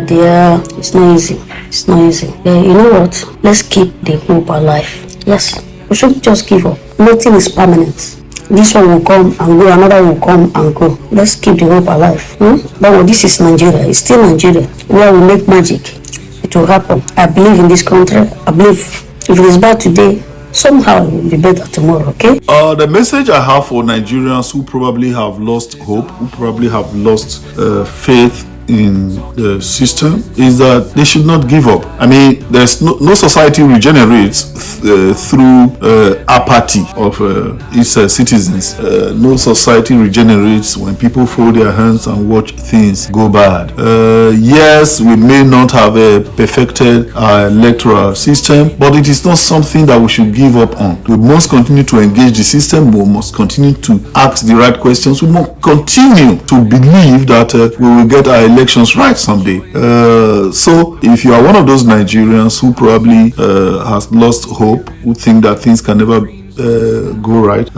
dear, it's not easy. It's not easy. You know what? Let's keep the hope alive. Yes, we shouldn't just give up. Nothing is permanent. This one will come and go, another will come and go. Let's keep the hope alive. But this is Nigeria. It's still Nigeria, where we make magic. It will happen. I believe in this country. I believe if it is bad today, somehow it will be better tomorrow, okay? The message I have for Nigerians who probably have lost hope, who probably have lost faith in the system, is that they should not give up. I mean, there's no society regenerates through apathy of its citizens. No society regenerates when people fold their hands and watch things go bad. Yes, we may not have a perfected electoral system, but it is not something that we should give up on. We must continue to engage the system. We must continue to ask the right questions. We must continue to believe that we will get our elections right someday. So if you are one of those Nigerians who probably has lost hope, who think that things can never go right,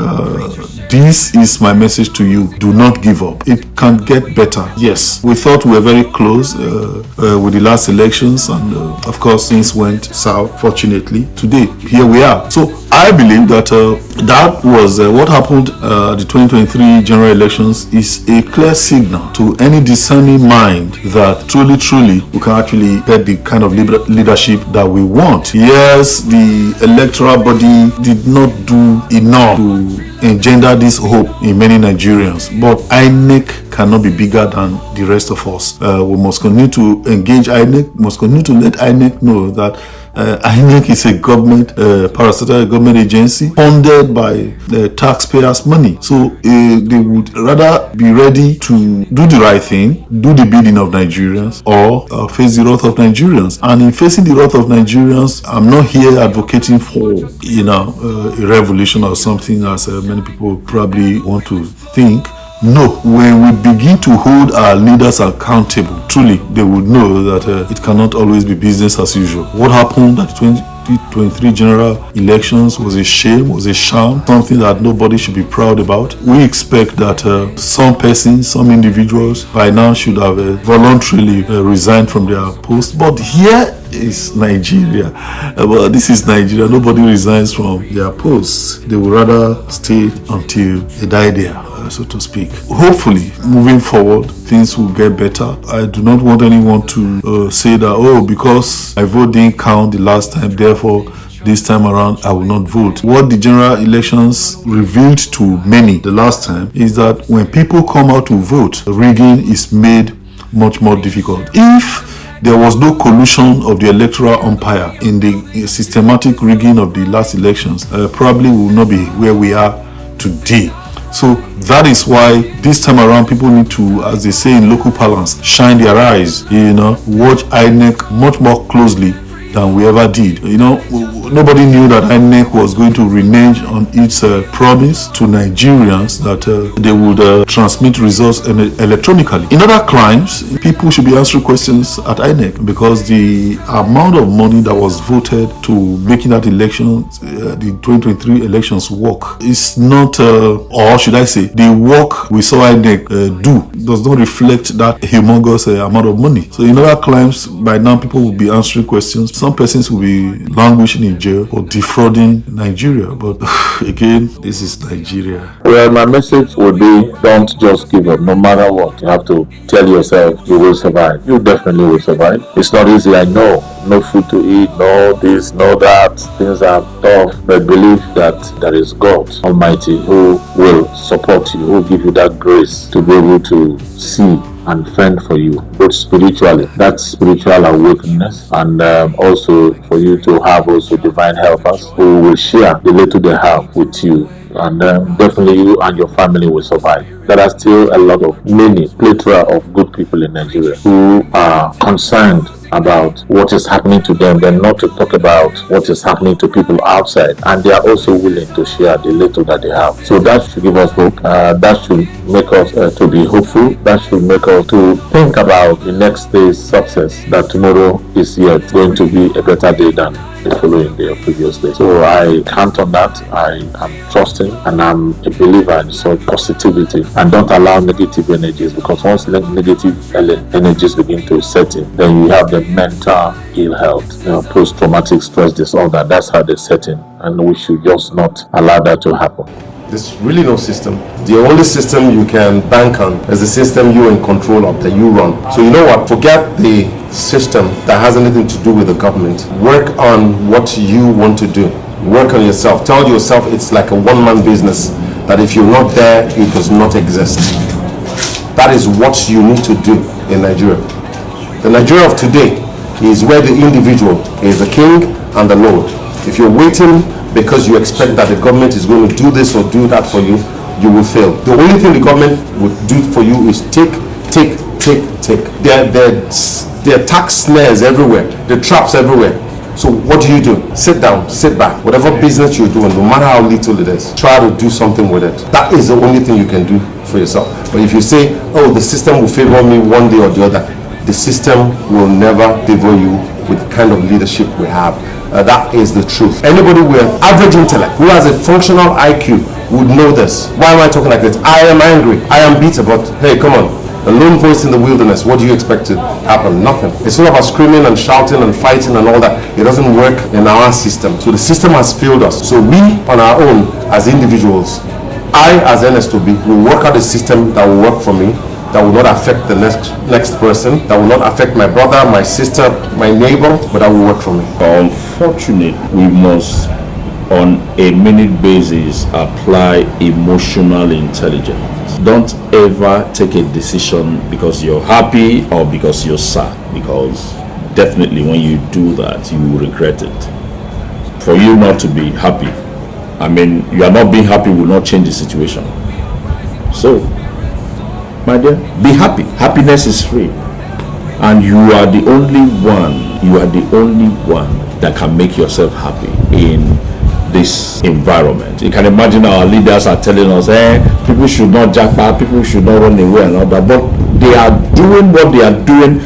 this is my message to you. Do not give up. It can get better. Yes, we thought we were very close with the last elections, and of course things went south, fortunately. Today, here we are. So I believe that that was what happened the 2023 general elections is a clear signal to any discerning mind that truly we can actually get the kind of leadership that we want. Yes, the electoral body did not do enough to engender this hope in many Nigerians, but INEC cannot be bigger than the rest of us. We must continue to engage INEC, must continue to let INEC know that INEC is a government, parastatal government agency funded by the taxpayers' money. So they would rather be ready to do the right thing, do the bidding of Nigerians, or face the wrath of Nigerians. And in facing the wrath of Nigerians, I'm not here advocating for, a revolution or something as many people probably want to think. No, when we begin to hold our leaders accountable, truly they would know that it cannot always be business as usual. What happened at the 2023 general elections was a shame, was a sham, something that nobody should be proud about. We expect that some persons, some individuals by now should have voluntarily resigned from their post. But here is Nigeria. Well, this is Nigeria. Nobody resigns from their posts. They would rather stay until they die there, so to speak. Hopefully, moving forward, things will get better. I do not want anyone to say that, because my vote didn't count the last time, therefore this time around I will not vote. What the general elections revealed to many the last time is that when people come out to vote, rigging is made much more difficult. If there was no collusion of the electoral umpire in the systematic rigging of the last elections, probably we will not be where we are today. So that is why this time around people need to, as they say in local parlance, shine their eyes, watch INEC much more closely than we ever did. Nobody knew that INEC was going to renege on its promise to Nigerians that they would transmit results electronically. In other crimes, people should be answering questions at INEC because the amount of money that was voted to making that election, the 2023 elections work, is not, or should I say, the work we saw INEC do does not reflect that humongous amount of money. So in other crimes, by now people will be answering questions. Some persons will be languishing in jail for defrauding Nigeria. But again, this is Nigeria. Well, my message would be, don't just give up. No matter what, you have to tell yourself you will survive. You definitely will survive. It's not easy, I know. No food to eat, no this, no that. Things are tough. But believe that there is God Almighty who will support you, who will give you that grace to be able to see and fend for you, both spiritually, that spiritual awakeness, and also for you to have also divine helpers who will share the little they have with you, and definitely you and your family will survive. There are still a lot of many plethora of good people in Nigeria who are concerned about what is happening to them than not to talk about what is happening to people outside, and they are also willing to share the little that they have. So that should give us hope. That should make us to be hopeful. That should make us to think about the next day's success, that tomorrow is yet going to be a better day than the following day or previous day. So I count on that. I am trusting, and I'm a believer in such positivity, and don't allow negative energies, because once negative energies begin to set in, then you have the mental ill health, post-traumatic stress disorder. That's how they set in, and we should just not allow that to happen. There's really no system. The only system you can bank on is the system you're in control of, that you run. So you know what? Forget the system that has anything to do with the government. Work on what you want to do. Work on yourself. Tell yourself it's like a one-man business, that if you're not there, it does not exist. That is what you need to do in Nigeria. The Nigeria of today is where the individual is the king and the lord. If you're waiting because you expect that the government is going to do this or do that for you, you will fail. The only thing the government would do for you is take. There are tax snares everywhere. There are traps everywhere. So what do? Sit down, sit back. Whatever business you're doing, no matter how little it is, try to do something with it. That is the only thing you can do for yourself. But if you say, oh, the system will favor me one day or the other, the system will never favor you with the kind of leadership we have. That is the truth. Anybody with average intellect, who has a functional IQ, would know this. Why am I talking like this? I am angry. I am bitter, but hey, come on. A lone voice in the wilderness, what do you expect to happen? Nothing. It's not about screaming and shouting and fighting and all that. It doesn't work in our system. So the system has failed us. So we, on our own, as individuals, I, as Ernest Obi, will work out a system that will work for me, that will not affect the next person, that will not affect my brother, my sister, my neighbor, but that will work for me. Unfortunately, we must, on a minute basis, apply emotional intelligence. Don't ever take a decision because you're happy or because you're sad, because definitely when you do that, you will regret it. For you not to be happy, you are not being happy will not change the situation. So, my dear, be happy. Happiness is free, and you are the only one that can make yourself happy in this environment. You can imagine our leaders are telling us, people should not jackpot, people should not run away and all that, but they are doing what they are doing.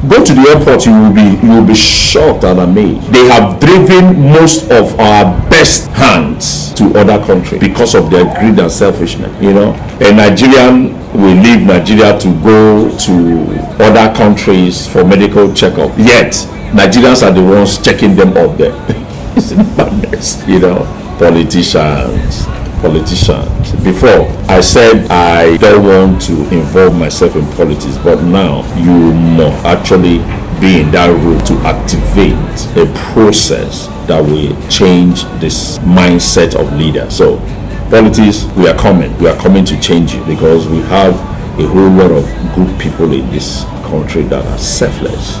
Go to the airport, you will be shocked and amazed. They have driven most of our best hands to other countries because of their greed and selfishness. A Nigerian will leave Nigeria to go to other countries for medical checkup, yet Nigerians are the ones checking them up there. It's madness. Politicians. Before, I said I don't want to involve myself in politics, but now you must actually be in that role to activate a process that will change this mindset of leaders. So, politics, we are coming to change it, because we have a whole lot of good people in this country that are selfless.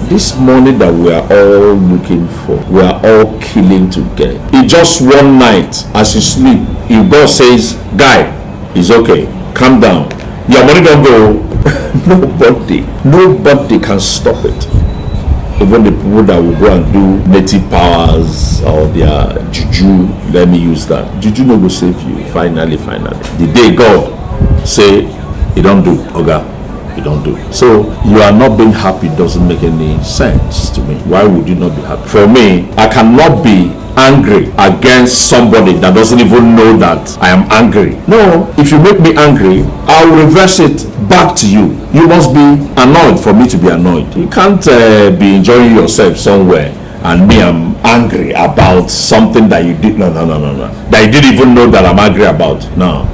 This money that we are all looking for, we are all killing to get. It's just one night as you sleep, if God says, guy, it's okay, calm down, your money don't go, nobody can stop it. Even the people that will go and do native powers or their juju, let me use that, juju no go save you. Finally, the day God say, you don't do, Oga, you don't do. So you are not being happy doesn't make any sense to me. Why would you not be happy? For me, I cannot be angry against somebody that doesn't even know that I am angry. No, if you make me angry, I'll reverse it back to you. You must be annoyed for me to be annoyed. You can't be enjoying yourself somewhere and me, I'm angry about something that you did. No. That you didn't even know that I'm angry about. No.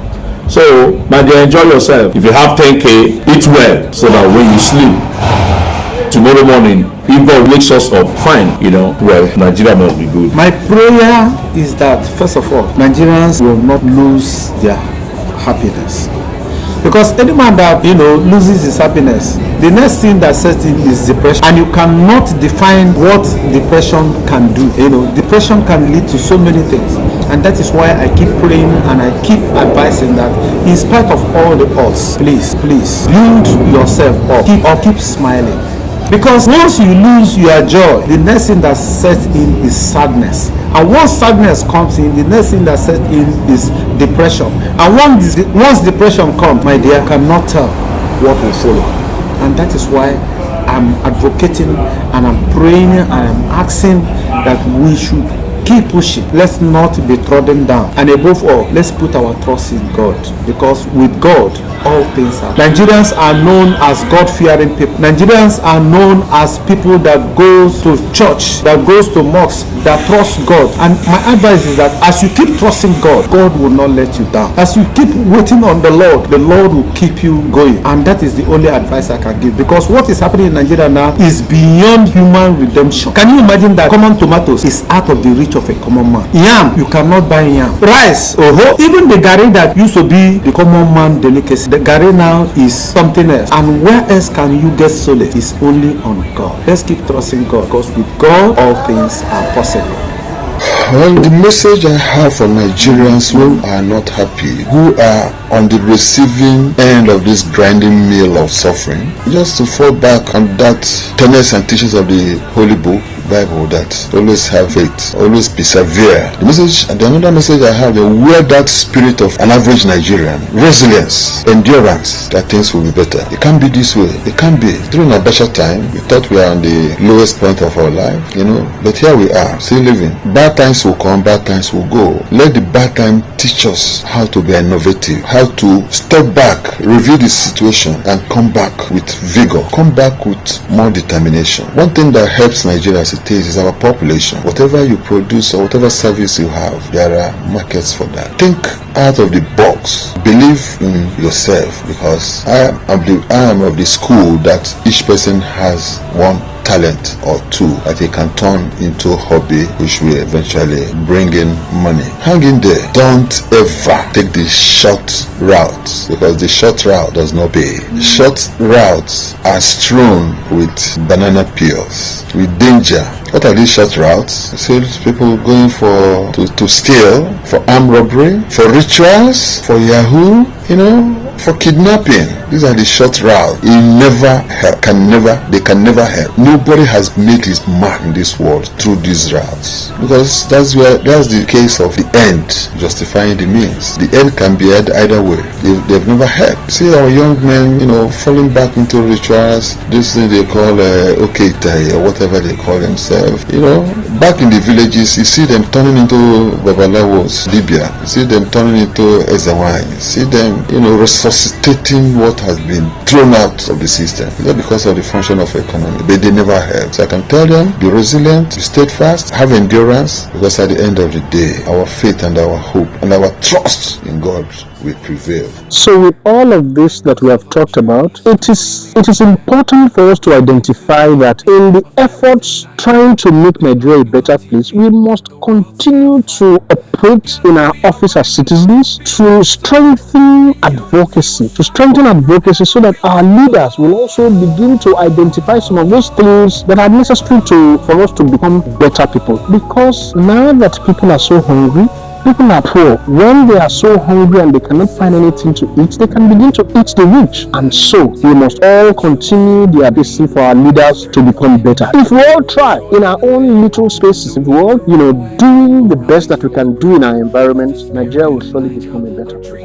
So, my dear, enjoy yourself. If you have 10K, eat well, so that when you sleep tomorrow morning, if God wakes us up, fine, well, Nigeria must be good. My prayer is that, first of all, Nigerians will not lose their happiness. Because any man that, loses his happiness, the next thing that sets in is depression. And you cannot define what depression can do. Depression can lead to so many things. And that is why I keep praying and I keep advising that in spite of all the odds, please build yourself up. Keep smiling. Because once you lose your joy, the next thing that sets in is sadness. And once sadness comes in, the next thing that sets in is depression. And once depression comes, my dear, you cannot tell what will follow. And that is why I'm advocating and I'm praying and I'm asking that we should keep pushing. Let's not be trodden down. And above all, let's put our trust in God. Because with God, all things are. Nigerians are known as God-fearing people. Nigerians are known as people that goes to church, that goes to mosques, that trust God. And my advice is that as you keep trusting God, God will not let you down. As you keep waiting on the Lord will keep you going. And that is the only advice I can give. Because what is happening in Nigeria now is beyond human redemption. Can you imagine that common tomatoes is out of the reach of a common man? Yam, you cannot buy yam. Rice, even the garri that used to be the common man delicacy, the garri now is something else. And where else can you get solace? It's only on God. Let's keep trusting God, because with God all things are possible. Well, the message I have for Nigerians who are not happy, who are on the receiving end of this grinding meal of suffering, just to fall back on that tenets and teachings of the Holy Book, Bible, that always have faith, always persevere. The message, and another message I have, wear that spirit of an average Nigerian, resilience, endurance, that things will be better. It can't be this way. It can't be. During a better time, we thought we are on the lowest point of our life, but here we are, still living. Bad times will come, bad times will go. Let the bad time teach us how to be innovative, how to step back, review the situation, and come back with vigor, come back with more determination. One thing that helps Nigeria as it is our population. Whatever you produce or whatever service you have, there are markets for that. Think out of the box. Believe in yourself, because I am of the school that each person has one talent or two that he can turn into a hobby which will eventually bring in money. Hang in there. Don't ever take the short route, because the short route does not pay. Short routes are strewn with banana peels, with danger. What are these short routes? See people going to steal, for armed robbery, for rituals, for Yahoo, for kidnapping. These are the short routes. They can never help. Nobody has made his mark in this world through these routes, because that's the case of the end justifying the means. The end can be either way. They've never helped. See our young men, falling back into rituals, this thing they call Okeitai or whatever they call themselves. Back in the villages, you see them turning into Babalawos, Libya. You see them turning into Ezawai. You see them, resuscitating what has been thrown out of the system. Is that because of the function of economy? But they never help. So I can tell them, be resilient, be steadfast, have endurance, because at the end of the day, our faith and our hope and our trust in God will prevail. So with all of this that we have talked about, it is important for us to identify that in the efforts trying to make Nigeria a better place, we must continue to operate in our office as citizens to strengthen advocacy so that our leaders will also begin to identify some of those things that are necessary for us to become better people. Because now that people are so hungry, people are poor. When they are so hungry and they cannot find anything to eat, they can begin to eat the rich. And so we must all continue the advocacy for our leaders to become better. If we all try in our own little spaces, if we all, doing the best that we can do in our environment, Nigeria will surely become a better place.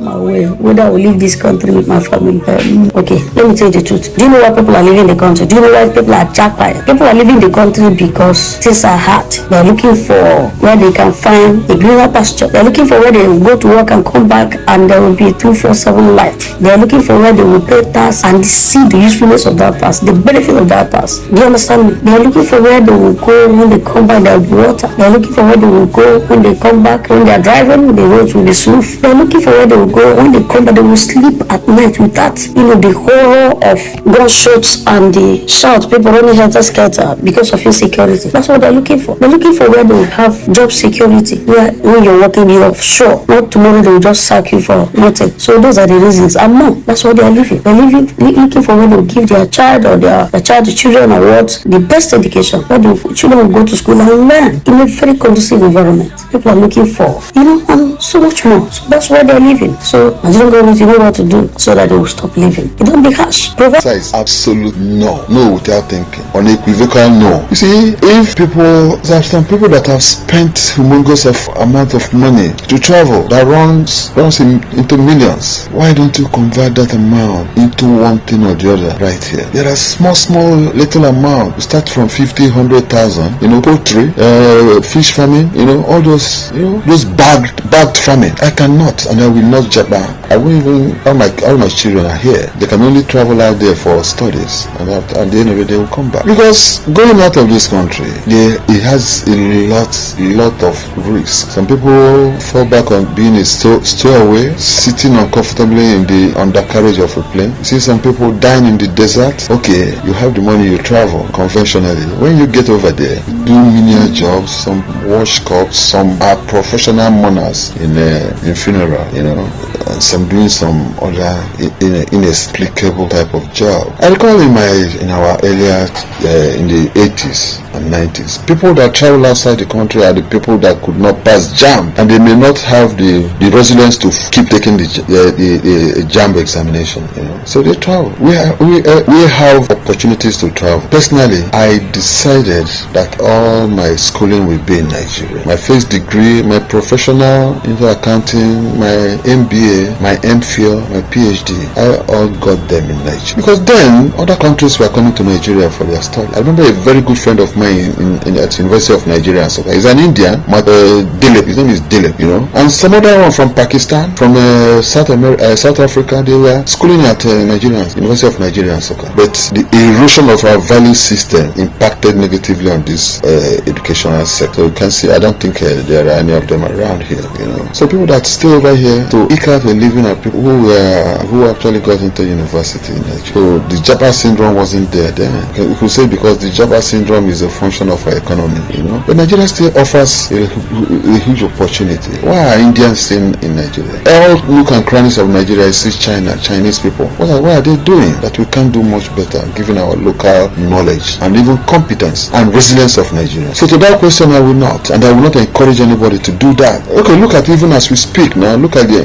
My way, whether I will leave this country with my family. Okay, let me tell you the truth. Do you know why people are leaving the country? Do you know why people are jackpot? People are leaving the country because things are hard. They are looking for where they can find a greener pasture. They are looking for where they will go to work and come back, and there will be 24/7 light. They are looking for where they will pay tax and see the usefulness of that tax, the benefit of that tax. Do you understand me? They are looking for where they will go when they come back. There will be water. They are looking for where they will go when they come back. When they are driving, the roads will be smooth. They are looking for where they will go when they come back. They will sleep at night without the horror of gunshots and the shout, people running helter-skelter because of insecurity. That's what they're looking for. They're looking for where they will have job security, where when you're working, you're sure not tomorrow they will just sack you for nothing. So those are the reasons. And no, that's what they're living. They're looking for where they will give their child or their children or what the best education, where the children will go to school and learn in a very conducive environment. People are looking for, and so much more. So that's where they're living. So Nigerian government, you know what to do so that they will stop living. You don't be harsh. Provide. Is absolute no. No without thinking. Unequivocal no. You see, if people, there are some people that have spent humongous amount of money to travel that runs into millions. Why don't you convert that amount into one thing or the other right here? There are small little amount. You start from 50, 100,000. Poultry, fish farming. All those. Those bagged farming. I cannot, and I will not Japan. I won't even. All my children are here. They can only travel out there for studies, and at the end of the day, they will come back. Because going out of this country, it has a lot of risks. Some people fall back on being a stowaway, sitting uncomfortably in the undercarriage of a plane. You see some people dying in the desert. Okay, you have the money, you travel conventionally. When you get over there, do menial jobs, some wash cups, some are professional mourners in funeral, some doing some other inexplicable type of job. I recall in our earlier in the 80s and 90s, people that travel outside the country are the people that could not pass JAMB, and they may not have the resilience to keep taking the JAMB examination. So they travel. We have opportunities to travel. Personally, I decided that all my schooling will be in Nigeria. My first degree, my professional into accounting, my MBA, my MPhil, my PhD, I all got them in Nigeria. Because then other countries were coming to Nigeria for their study. I remember a very good friend of mine at University of Nigeria. He's an Indian, Dilip. His name is Dilip, and some other one from Pakistan, from South Africa. They were schooling at University of Nigeria and Soka. But the erosion of our value system impacted negatively on this educational sector. So you can see, I don't think there are any of them around here. So people that stay over here to eke out a living are people who actually got into university in Nigeria. So the Japa syndrome wasn't there then. You could say because the Japa syndrome is a function of our economy, But Nigeria still offers a huge opportunity. Why are Indians staying in Nigeria? All nook and crannies of Nigeria is Chinese people. What are they doing that we can't do much better, given our local knowledge and even competence and resilience of Nigeria? So to that question, I will not, and I will not encourage anybody to do that. Okay, look at even as we speak now. Look at the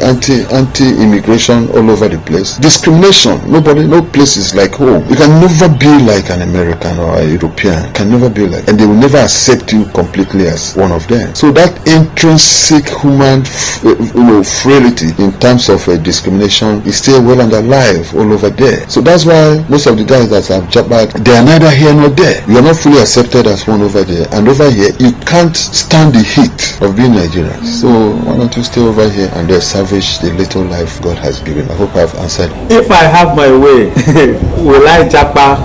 anti-immigration all over the place. Discrimination. No place is like home. You can never be like an American or a European. Can never be like, and they will never accept you completely as one of them. So that intrinsic human, frailty in terms of discrimination is still well and alive all over there. So that's why most of the guys that have Japa, they are neither here nor there. You are not fully accepted as one over there, and over here you can't stand the heat of being Nigerian. So why don't you stay over here and salvage the little life God has given? I hope I've answered. If I have my way, will I Japa?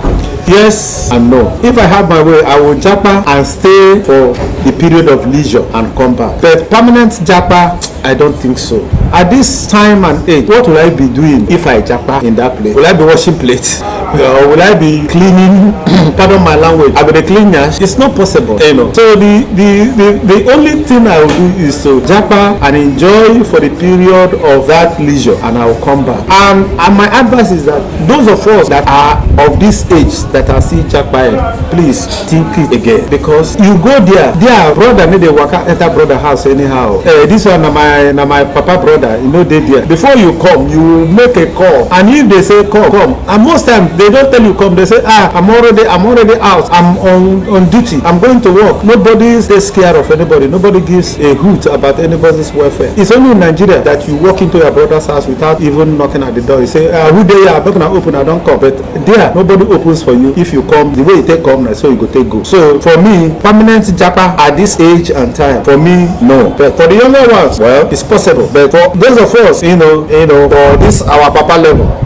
Yes and no. If I have my way, I will Japa and stay for the period of leisure and come back. But permanent Japa, I don't think so. At this time and age, what will I be doing if I Japa in that place? Will I be washing plates? Or will I be cleaning? Pardon my language. I will be cleaning. It's not possible. So the only thing I will do is to Japa and enjoy for the period of that leisure, and I will come back. And my advice is that those of us that are of this age that are still Japa, please think it again, because you go there, brother need to work enter brother house anyhow. This one na my papa brother, they there. Before you come, you make a call, and if they say come, and most times they don't tell you come. They say I'm already out. I'm on duty. I'm going to work. Nobody takes care of anybody. Nobody gives a hoot about anybody's welfare. It's only in Nigeria that you walk into your brother's house without even knocking at the door. You say who there? I'm not gonna open. I don't come. But there, nobody opens for you. If you come, the way you take come, so you go take go. So for me, permanent Japa at this age and time, for me, no. But for the younger ones, well, it's possible. But for those of us, for this our papa level,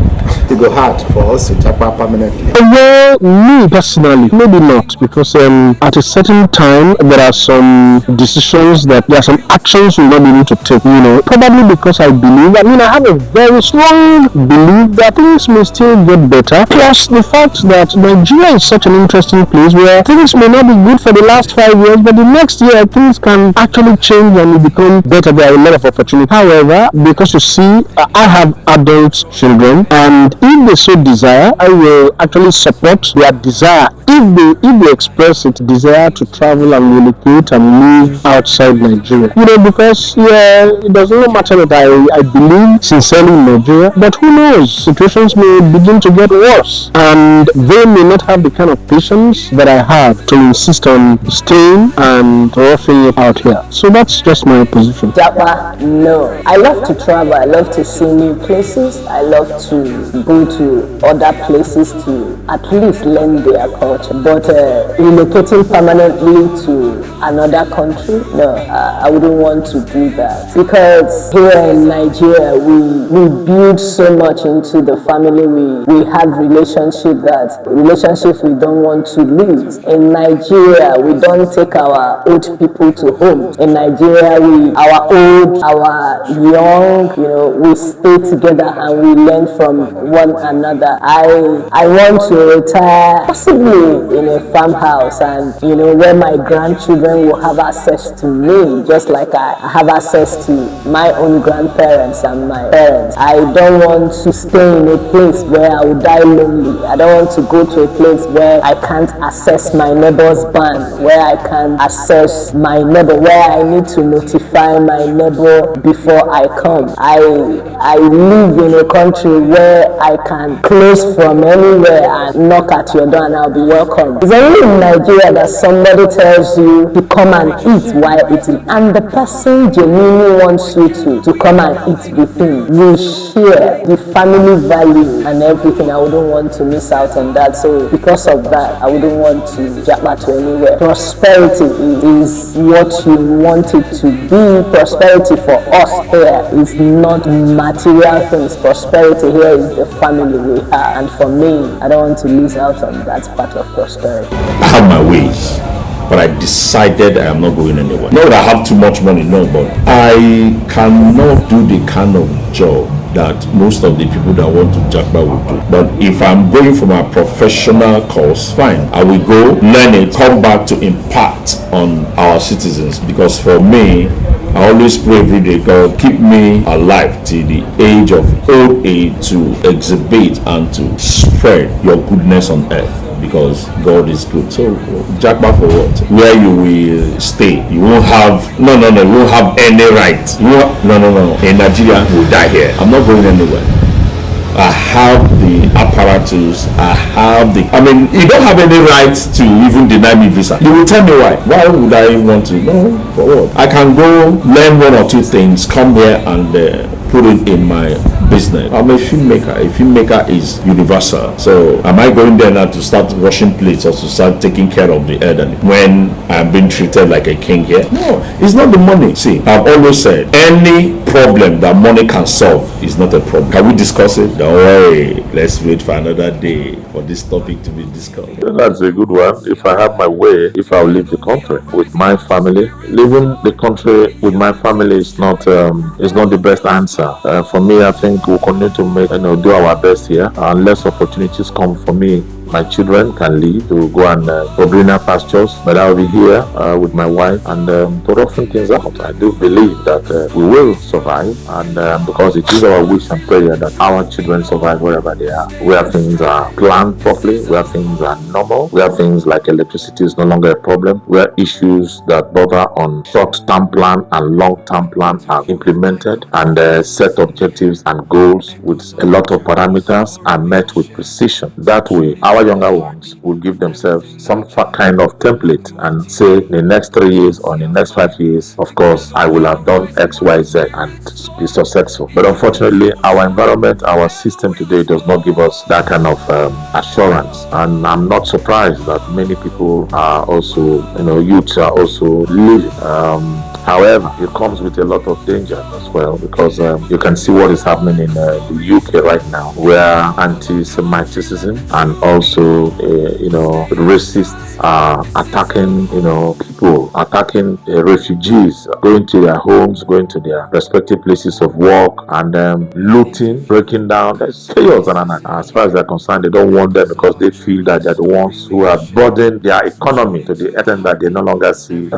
it go hard for us to Japa permanently. Well, me personally, maybe not, because at a certain time there are some decisions there are some actions you'll not be able to take. Probably because I have a very strong belief that things may still get better. Plus the fact that Nigeria is such an interesting place where things may not be good for the last 5 years, but the next year things can actually change and become better. There are a lot of opportunities. However, because you see, I have adult children, and if they so desire, I will actually support their desire if they express a desire to travel and relocate and live outside Nigeria, because it does not matter that I believe sincerely in Nigeria, but who knows, situations may begin to get worse, and they may not have the kind of patience that I have to insist on staying and roughing it out here. So that's just my position. Japa, no. I love to travel. I love to see new places. I love to go to other places to at least learn their culture. But relocating permanently to another country, no, I wouldn't want to do that. Because here in Nigeria, we build so much into the family. We have relationships we don't want to lose. In Nigeria, we don't take our old people to home. In Nigeria, our old, our young, we stay together and we learn from one another. I want to retire possibly in a farmhouse, and where my grandchildren will have access to me, just like I have access to my own grandparents and my parents. I don't want to stay in a place where I will die lonely. I don't want to go to a place where I can't access my neighbor's barn, where I can access my neighbor, where I need to notify my neighbor before I come. I live in a country where I can close from anywhere and knock at your door and I'll be welcome. It's only in Nigeria that somebody tells you to come and eat while eating, and the person genuinely wants you to come and eat with him. We share the family value and everything. I wouldn't want to miss out on that. So because of that, I wouldn't want to japa to anywhere. Prosperity is what you want it to be. Prosperity for us here is not material things. Prosperity here is the family we have, and for me, I don't want to lose out on that part of prosperity. I have my ways, but I decided I am not going anywhere. Not that I have too much money, no, but I cannot do the kind of job that most of the people that want to japa will do. But if I'm going for my professional course, fine, I will go, learn it, come back to impact on our citizens. Because for me, I always pray every day, God, keep me alive till the age of old age to exhibit and to spread your goodness on earth, because God is good. So japa for what? Where you will stay, you won't have you won't have any right. In Nigeria, we'll die here. I'm not going anywhere. I have the apparatus. You don't have any right to even deny me visa. You will tell me why. Why would I want to? No, for what? I can go learn one or two things, come here and put it in my business. I'm a filmmaker. A filmmaker is universal. So am I going there now to start washing plates or to start taking care of the elderly when I'm being treated like a king here? No, it's not the money. See, I've always said any problem that money can solve is not a problem. Can we discuss it? Don't worry. Let's wait for another day for this topic to be discussed. That's a good one. If I have my way, if I'll leave the country with my family, leaving the country with my family is not the best answer. For me, I think we'll continue to do our best here. Unless opportunities come for me, my children can leave to go and for greener pastures, but I'll be here with my wife and to roughing things out. I do believe that we will survive, and because it is our wish and prayer that our children survive wherever they are, where things are planned properly, where things are normal, where things like electricity is no longer a problem, where issues that bother on short-term plan and long-term plan are implemented, and set objectives and goals with a lot of parameters are met with precision. That way, our younger ones will give themselves some kind of template and say, in the next 3 years or in the next 5 years, of course, I will have done X, Y, Z and be successful. But unfortunately, our environment, our system today does not give us that kind of assurance. And I'm not surprised that many people are also, youths are also leaving. However, it comes with a lot of danger as well, because you can see what is happening in the UK right now, where anti-Semitism and also, racists are attacking, people, attacking refugees, going to their homes, going to their respective places of work, and looting, breaking down. There's chaos, and as far as they're concerned, they don't want them because they feel that they're the ones who have burdened their economy to the extent that they no longer see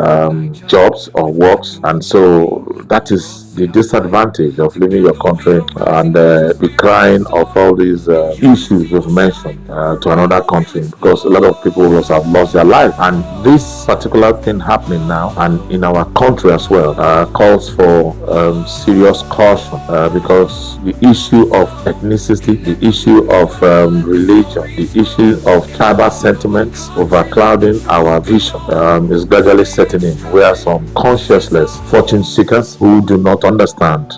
jobs or works, and so that is the disadvantage of leaving your country and be crying of all these issues you've mentioned to another country, because a lot of people will have lost their life. And this particular thing happening now and in our country as well calls for serious caution, because the issue of ethnicity, the issue of religion, the issue of tribal sentiments overclouding our vision is gradually setting in, where some conscienceless fortune seekers who do not understand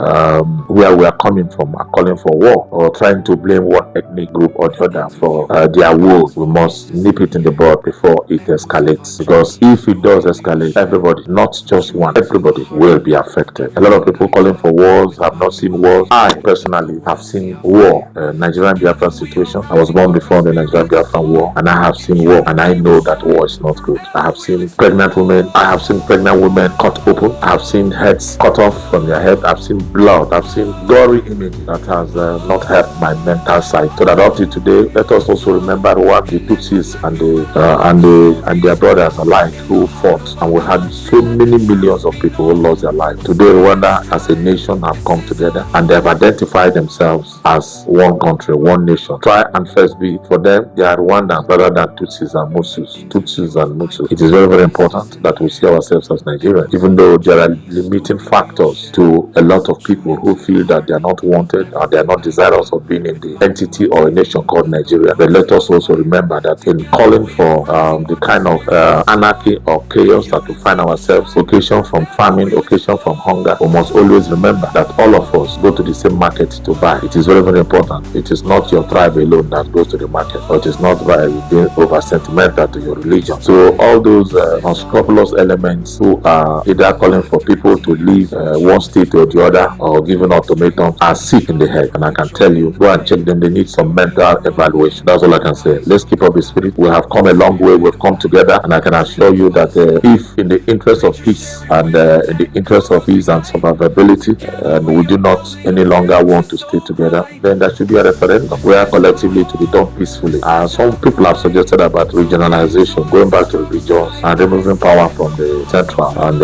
where we are coming from are calling for war or trying to blame one ethnic group or the other for their woes. We must nip it in the bud before it escalates, because if it does escalate, everybody, not just one, everybody will be affected. A lot of people calling for wars have not seen wars. I personally have seen war. Nigerian Biafran situation. I was born before the Nigerian Biafran war, and I have seen war, and I know that war is not good. I have seen pregnant women. I have seen pregnant women cut open. I have seen heads cut off from their head. I've seen blood. I've seen gory images that has not helped my mental side. So that up to today, let us also remember what the Tutsis and their brothers alike who fought, and we had so many millions of people who lost their lives. Today, Rwanda as a nation have come together, and they have identified themselves as one country, one nation. Try and first be for them, they are Rwandans rather than Tutsis and Mutsus. It is very, very important that we see ourselves as Nigerians, even though there are limiting factors to a lot of people who feel that they are not wanted or they are not desirous of being in the entity or a nation called Nigeria. But let us also remember that in calling for the kind of anarchy or chaos that we find ourselves, occasion from famine, occasion from hunger, we must always remember that all of us go to the same market to buy. It is very, very important. It is not your tribe alone that goes to the market, or it is not by being over sentimental to your religion. So all those unscrupulous elements who are either calling for people to leave one state or the other, or giving ultimatums, are sick in the head. And I can tell you, go and check them. They need some mental evaluation. That's all I can say. Let's keep up the spirit. We have come a long way. We've come together, and I can assure you that if in the interest of peace and in the interest of ease and survivability, we do not any longer want to stay together, then there should be a referendum where collectively to be done peacefully. Some people have suggested about regionalization, going back to the regions and removing power from the central, and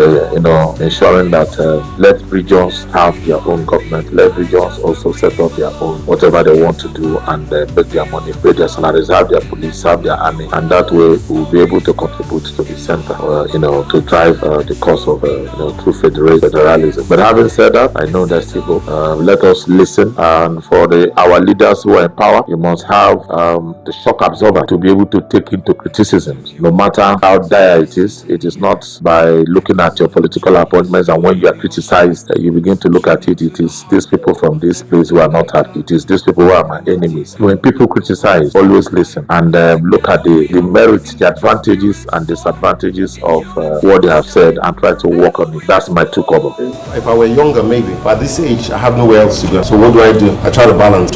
ensuring that let regions have their own government, let regions also set up their own whatever they want to do, and make their money, pay their salaries, have their police, have their army, and that way we'll be able to contribute to the center, to drive the cause of true federalism. But having said that, I know there's still hope. Let us listen, and for our leaders who are in power, you must have the shock absorber to be able to take into criticisms, no matter how dire it is. It is not by looking at your political appointments, and when you are criticized, you begin to look at it. It is these people from this place who are not happy. It is these people who are my enemies. When people criticize, always listen and look at the merits, the advantages and disadvantages of what they have said, and try to work on it. That's my two cover. If I were younger, maybe, but at this age, I have nowhere else to go. So what do? I try to balance.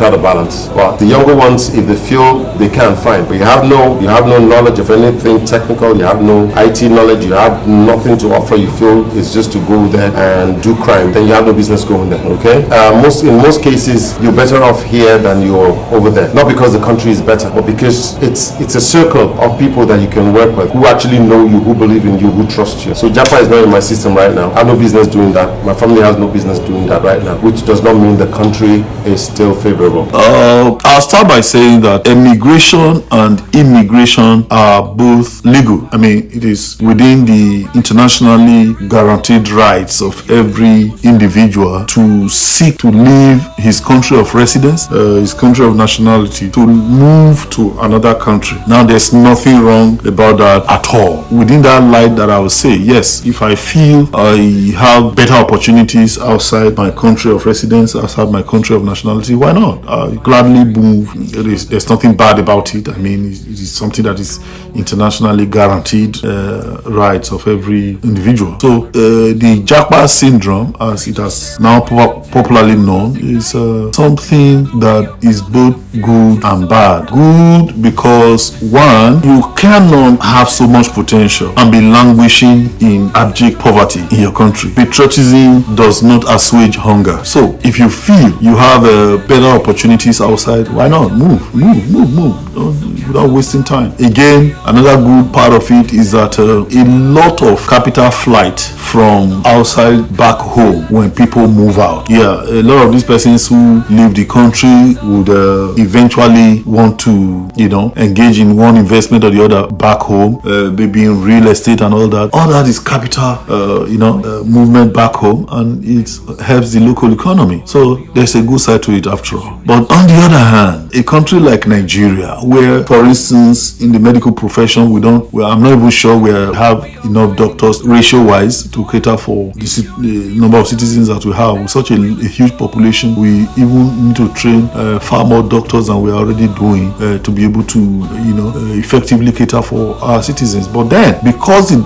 But the younger ones, if they feel they can't find, but you have no knowledge of anything technical, you have no IT knowledge, you have nothing to offer, you feel it's just to go there and do crime, then you have no business going there. Okay? In most cases, you're better off here than you're over there. Not because the country is better, but because it's a circle of people that you can work with, who actually know you, who believe in you, who trust you. So Japa is not in my system right now. I have no business doing that. My family has no business doing that right now, which does not mean the country is still favorable. I'll start by saying that immigration and immigration are both legal. I mean, it is within the internationally guaranteed rights of every individual to seek to leave his country of residence, his country of nationality, to move to another country. Now, there's nothing wrong about that at all. Within that light, that I would say, yes, if I feel I have better opportunities outside my country of residence, outside my country of nationality, why not? I gladly move. There's nothing bad about it. I mean, it is something that is internationally guaranteed rights of every individual. So the Japa syndrome, as it has now popularly known, is something that is both good and bad. Good because, one, you cannot have so much potential and be languishing in abject poverty in your country. Patriotism does not assuage hunger. So if you feel you have better opportunities outside, why not move? without wasting time. Again, another good part of it is that a lot of capital flight from outside back home when people move out. Yeah, a lot of these persons who leave the country would eventually want to, engage in one investment or the other back home, maybe in real estate and all that. All that is capital, movement back home, and it helps the local economy. So there's a good side to it after all. But on the other hand, a country like Nigeria, where, for instance, in the medical profession, I'm not even sure we have enough doctors ratio-wise to cater for the number of citizens that we have. With such a huge population, we even need to train far more doctors than we are already doing to be able to, effectively cater for our citizens. But then, because the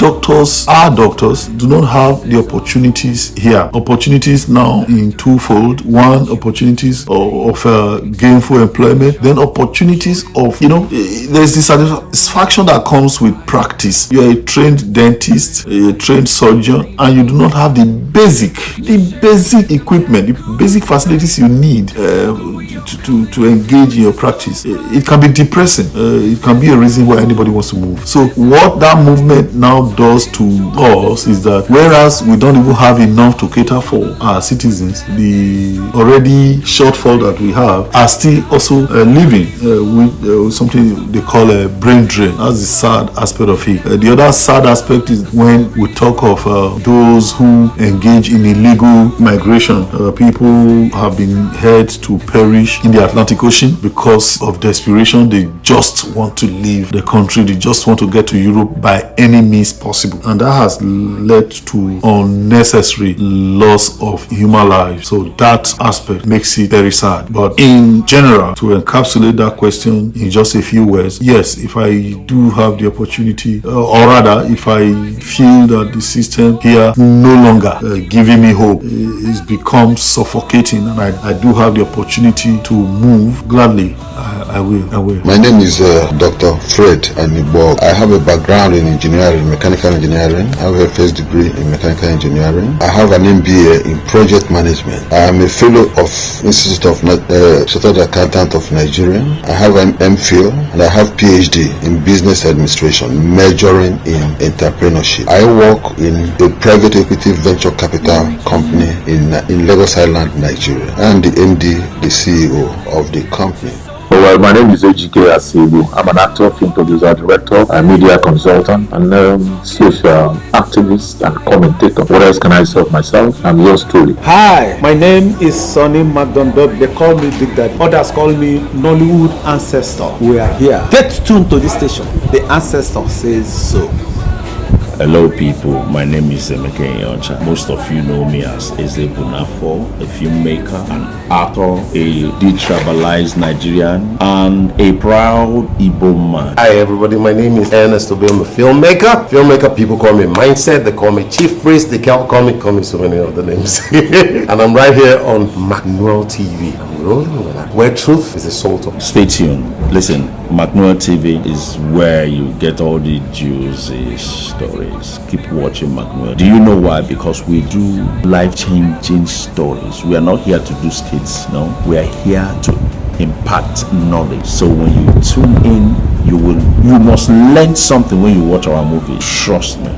our doctors do not have the opportunities here. Opportunities now in twofold. One, opportunities of gainful employment. Then opportunities of, there's this satisfaction that comes with practice. You're a trained dentist, a trained surgeon, and you do not have the basic equipment, the basic facilities you need to engage in your practice. It can be depressing. It can be a reason why anybody wants to move. So what that movement now does to us is that whereas we don't even have enough to cater for our citizens, the already shortfall that we have are still also living with something they call a brain drain. That's the sad aspect of it. The other sad aspect is when we talk of those who engage in illegal migration. People have been heard to perish in the Atlantic Ocean because of desperation. They just want to leave the country. They just want to get to Europe by any means possible. And that has led to unnecessary loss of human lives. So that aspect makes it very sad. But in general, to encapsulate that question in just a few words, yes, if I do have the opportunity, or rather, if I feel that the system here no longer giving me hope, it's become suffocating, and I do have the opportunity to move, gladly, I will. My name is Dr. Fred Anibo. I have a background in engineering, mechanical engineering. I have a first degree in mechanical engineering. I have an MBA in project management. I am a fellow of Institute of Chartered Accountant of Nigeria. I have an MPhil and I have PhD in business administration, majoring in entrepreneurship. I work in a private equity venture capital company in Lagos Island, Nigeria. I am the MD, the CEO of the company. Well, my name is Ejike Asibu. I'm an actor, film producer, director, a media consultant, and social activist and commentator. What else can I say of myself? I'm yours truly. Hi, my name is Sonny McDonald. They call me Big Daddy. Others call me Nollywood Ancestor. We are here. Get tuned to this station. The Ancestor says so. Hello people, my name is Emeka Enyochia. Most of you know me as Eze Bunafo, a filmmaker, an actor, a detribalized Nigerian, and a proud Igbo man. Hi everybody, my name is Ernest Obi. I'm a filmmaker. People call me Mindset, they call me Chief Priest, they call me so many other names. And I'm right here on Macnuel TV. I'm rolling with that, where truth is the salt of. Stay tuned. Listen, Macnuel TV is where you get all the juicy stories. Keep watching Macnuel. Do you know why? Because we do life-changing stories. We are not here to do skits, no. We are here to impart knowledge. So when you tune in, you must learn something when you watch our movie. Trust me.